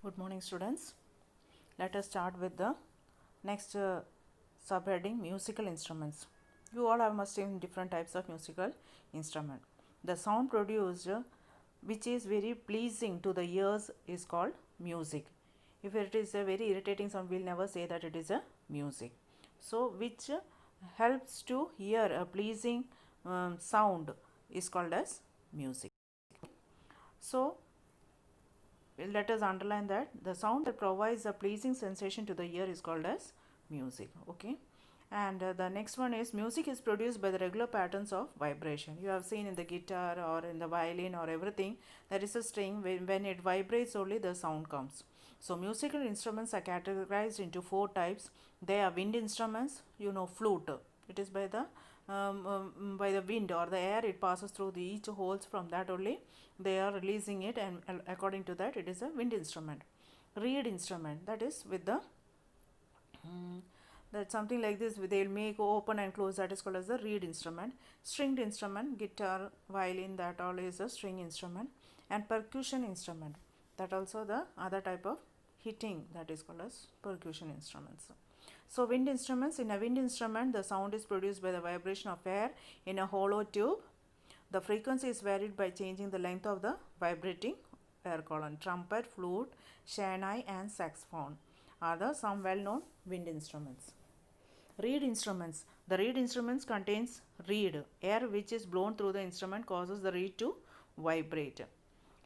Good morning, students. Let us start with the next subheading, musical instruments. You all have must seen different types of musical instrument. The sound produced, which is very pleasing to the ears, is called music. If it is a very irritating sound, we'll never say that it is a music. So, which helps to hear a pleasing sound is called as music. So, let us underline that the sound that provides a pleasing sensation to the ear is called as music. Okay, and the next one is music is produced by the regular patterns of vibration. You have seen in the guitar or in the violin or everything, there is a string. When it vibrates only the sound comes. So musical instruments are categorized into four types. They are wind instruments, flute. It is by the wind or the air it passes through the each holes. From that only they are releasing it, and according to that it is a wind instrument. Reed instrument, that is with the that something like this they'll make open and close, that is called as the reed instrument. Stringed instrument, guitar, violin, that all is a string instrument. And percussion instrument, that also the other type of hitting, that is called as percussion instruments. So wind instruments, in a wind instrument the sound is produced by the vibration of air in a hollow tube. The frequency is varied by changing the length of the vibrating air column. Trumpet, flute, shahnaai and saxophone are the some well-known wind instruments. Reed instruments. The reed instruments contains reed. Air which is blown through the instrument causes the reed to vibrate.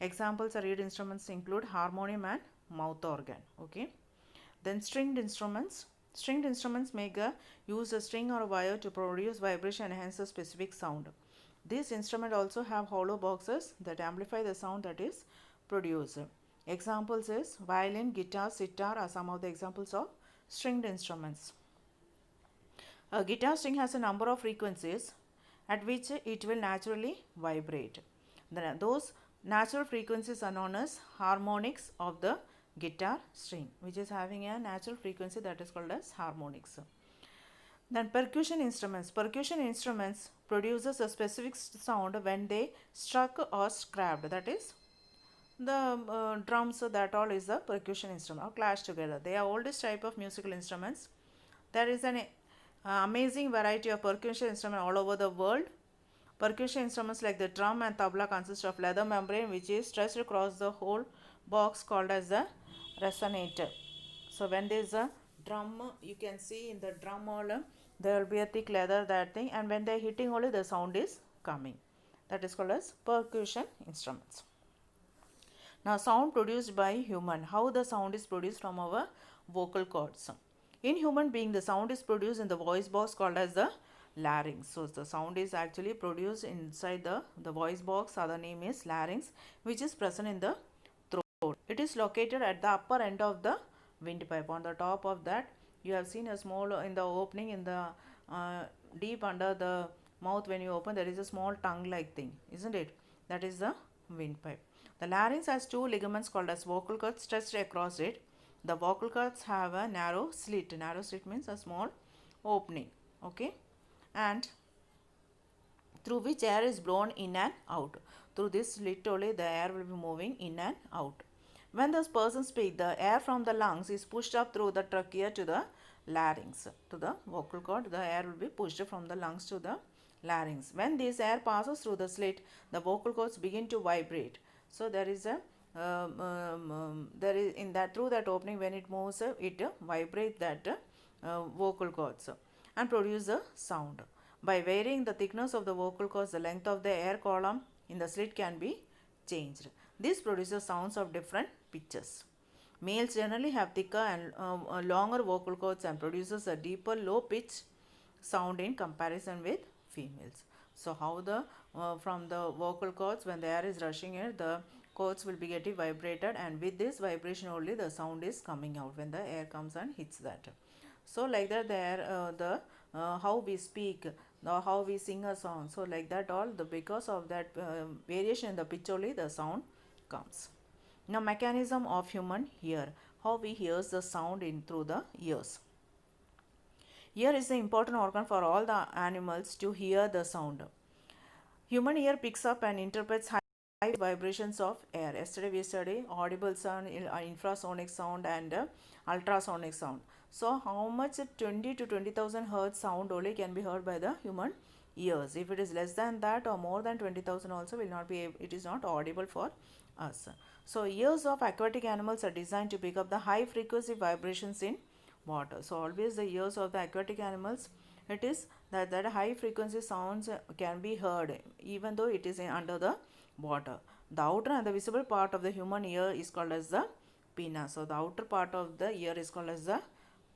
Examples of reed instruments include harmonium and mouth organ. Okay. Then stringed instruments. Stringed instruments use a string or a wire to produce vibration and enhance a specific sound. These instruments also have hollow boxes that amplify the sound that is produced. Examples is violin, guitar, sitar are some of the examples of stringed instruments. A guitar string has a number of frequencies at which it will naturally vibrate. Those natural frequencies are known as harmonics of the guitar string, which is having a natural frequency, that is called as harmonics. Then percussion instruments. Percussion instruments produces a specific sound when they struck or scraped. That is the drums, that all is the percussion instrument or clash together. They are oldest type of musical instruments. There is an amazing variety of percussion instruments all over the world. Percussion instruments like the drum and tabla consist of leather membrane which is stretched across the whole box called as the resonator. So when there is a drum, you can see in the drum all there will be a thick leather, that thing, and when they are hitting only the sound is coming. That is called as percussion instruments. Now sound produced by human. How the sound is produced from our vocal cords. In human being the sound is produced in the voice box called as the larynx. So the sound is actually produced inside the voice box. Other name is larynx, which is present in the throat. It is located at the upper end of the windpipe. On the top of that you have seen a small, in the opening in the deep under the mouth, when you open there is a small tongue like thing, isn't it? That is the windpipe. The larynx has two ligaments called as vocal cords stretched across it. The vocal cords have a narrow slit. Narrow slit means a small opening. Okay, and through which air is blown in and out. Through this slit only the air will be moving in and out. When this person speaks, the air from the lungs is pushed up through the trachea to the larynx. To the vocal cord, the air will be pushed from the lungs to the larynx. When this air passes through the slit, the vocal cords begin to vibrate. So there is a there is in that, through that opening, when it moves, it vibrates that vocal cords and produce a sound. By varying the thickness of the vocal cords, the length of the air column in the slit can be changed. This produces sounds of different pitches. Males generally have thicker and longer vocal cords and produces a deeper low pitch sound in comparison with females. So how the from the vocal cords, when the air is rushing in, the cords will be getting vibrated, and with this vibration only the sound is coming out when the air comes and hits that. So like that, the how we speak, how we sing a song, so like that all the, because of that variation in the pitch only the sound comes. Now mechanism of human ear, how we hears the sound in through the ears. Ear is the important organ for all the animals to hear the sound. Human ear picks up and interprets high vibrations of air. Yesterday we studied audible sound, infrasonic sound, and ultrasonic sound. So how much 20 to 20,000 hertz sound only can be heard by the human ears. If it is less than that or more than 20,000 also will not be it is not audible for us. So ears of aquatic animals are designed to pick up the high frequency vibrations in water. So always the ears of the aquatic animals, it is that high frequency sounds can be heard even though it is under the water. The outer and the visible part of the human ear is called as the pinna. So the outer part of the ear is called as the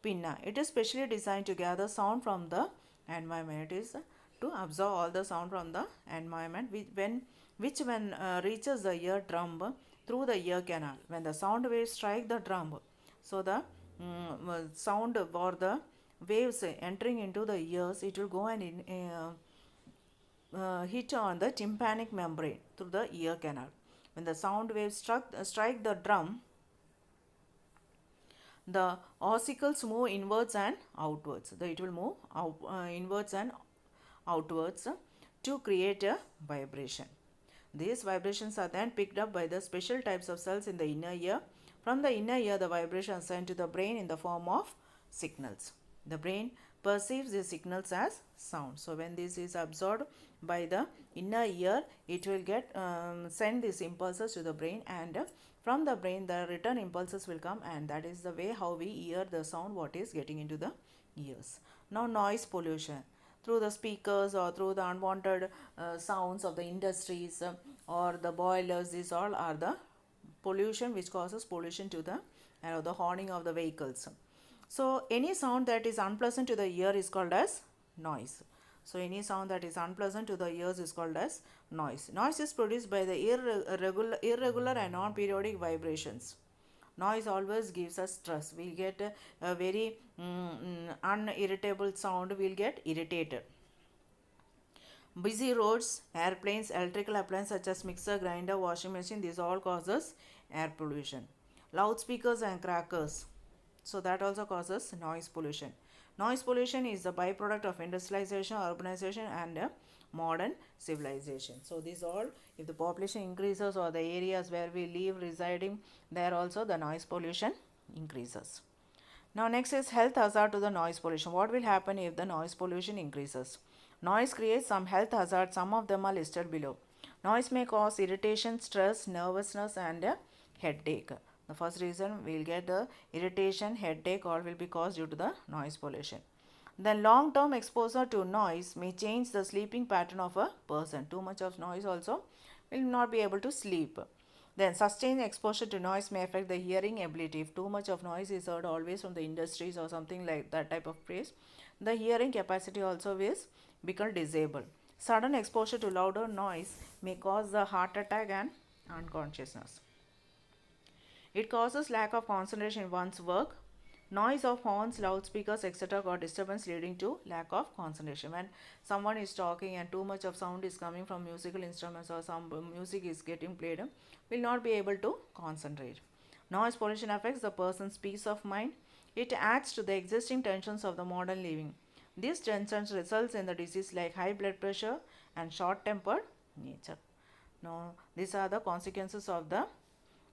pinna. It is specially designed to gather sound from the environment. It is to absorb all the sound from the environment which when reaches the eardrum through the ear canal. When the sound waves strike the drum, so the sound or the waves entering into the ears, it will go and hit on the tympanic membrane through the ear canal. When the sound waves strike the drum, the ossicles move inwards and outwards. It will move inwards and outwards to create a vibration. These vibrations are then picked up by the special types of cells in the inner ear. From the inner ear, the vibration is sent to the brain in the form of signals. The brain perceives these signals as sound. So when this is absorbed by the inner ear, it will get send these impulses to the brain, and from the brain the return impulses will come, and that is the way how we hear the sound what is getting into the ears. Now noise pollution through the speakers or through the unwanted sounds of the industries or the boilers, these all are the pollution which causes pollution to the horning of the vehicles. So any sound that is unpleasant to the ear is called as noise. So any sound that is unpleasant to the ears is called as noise. Noise is produced by the irregular and non-periodic vibrations. Noise always gives us stress. We get a very unirritable sound, we'll get irritated. Busy roads, airplanes, electrical appliances such as mixer, grinder, washing machine, these all causes air pollution. Loudspeakers and crackers, so that also causes noise pollution. Noise pollution is the byproduct of industrialization, urbanization, and modern civilization. So these all, if the population increases or the areas where we live residing, there also the noise pollution increases. Now next is health hazard to the noise pollution. What will happen if the noise pollution increases? Noise creates some health hazards. Some of them are listed below. Noise may cause irritation, stress, nervousness, and a headache. The first reason we'll get the irritation, headache, all will be caused due to the noise pollution. Then long-term exposure to noise may change the sleeping pattern of a person. Too much of noise also will not be able to sleep. Then sustained exposure to noise may affect the hearing ability. If too much of noise is heard always from the industries or something like that type of place, the hearing capacity also is become disabled. Sudden exposure to louder noise may cause the heart attack and unconsciousness. It causes lack of concentration in one's work. Noise of horns, loudspeakers, etc. got disturbance leading to lack of concentration. When someone is talking and too much of sound is coming from musical instruments or some music is getting played, will not be able to concentrate. Noise pollution affects the person's peace of mind. It adds to the existing tensions of the modern living. These tensions results in the disease like high blood pressure and short-tempered nature. Now, these are the consequences of the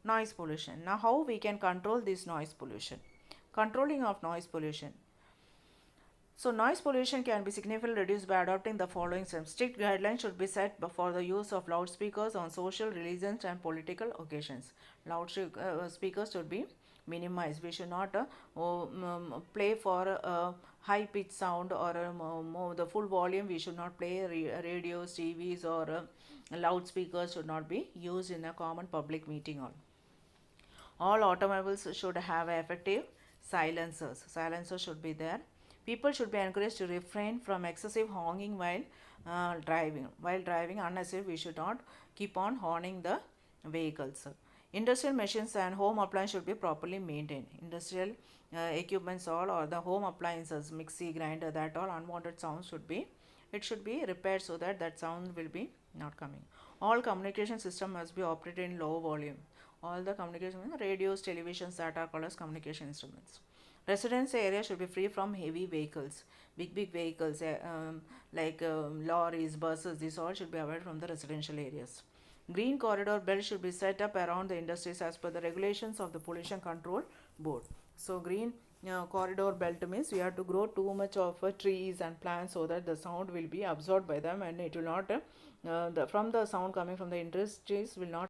noise pollution. Now, how we can control this noise pollution? Controlling of noise pollution. So, noise pollution can be significantly reduced by adopting the following steps. Strict guidelines should be set for the use of loudspeakers on social, religious, and political occasions. Loudspeakers should be minimized. We should not play for a high pitch sound or the full volume. We should not play radios, TVs, or loudspeakers should not be used in a common public meeting hall. All automobiles should have effective silencers. Silencers should be there. People should be encouraged to refrain from excessive honking while driving. While driving unnecessarily, we should not keep on horning the vehicles. Industrial machines and home appliances should be properly maintained. Industrial equipments all or the home appliances, mixie, grinder, that all unwanted sounds should be, it should be repaired so that that sound will be not coming. All communication system must be operated in low volume. All the communication, radios, televisions, that are called as communication instruments. Residential area should be free from heavy vehicles. Big vehicles like lorries, buses, these all should be avoided from the residential areas. Green corridor belt should be set up around the industries as per the regulations of the Pollution Control Board. So green corridor belt means we have to grow too much of trees and plants so that the sound will be absorbed by them, and it will not from the sound coming from the industries will not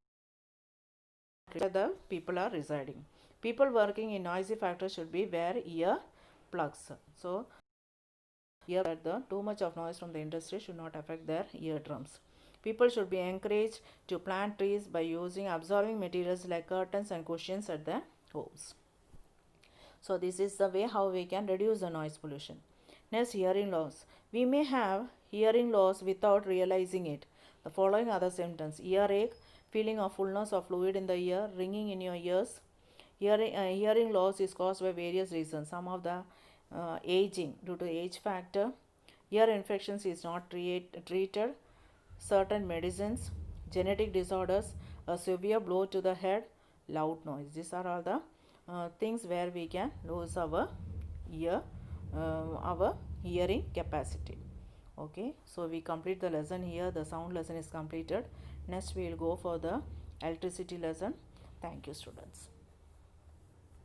where the people are residing. People working in noisy factories should be wear ear plugs. So here that the too much of noise from the industry should not affect their eardrums. People should be encouraged to plant trees by using absorbing materials like curtains and cushions at their homes. So this is the way how we can reduce the noise pollution. Next, hearing loss. We may have hearing loss without realizing it. The following are the symptoms: earache, feeling of fullness of fluid in the ear, ringing in your ears. Hearing loss is caused by various reasons. Some of the aging, due to age factor, ear infections is not treated, certain medicines, genetic disorders, a severe blow to the head, loud noise. These are all the things where we can lose ear, our hearing capacity. Okay, so we complete the lesson here. The sound lesson is completed. Next we will go for the electricity lesson. Thank you, students.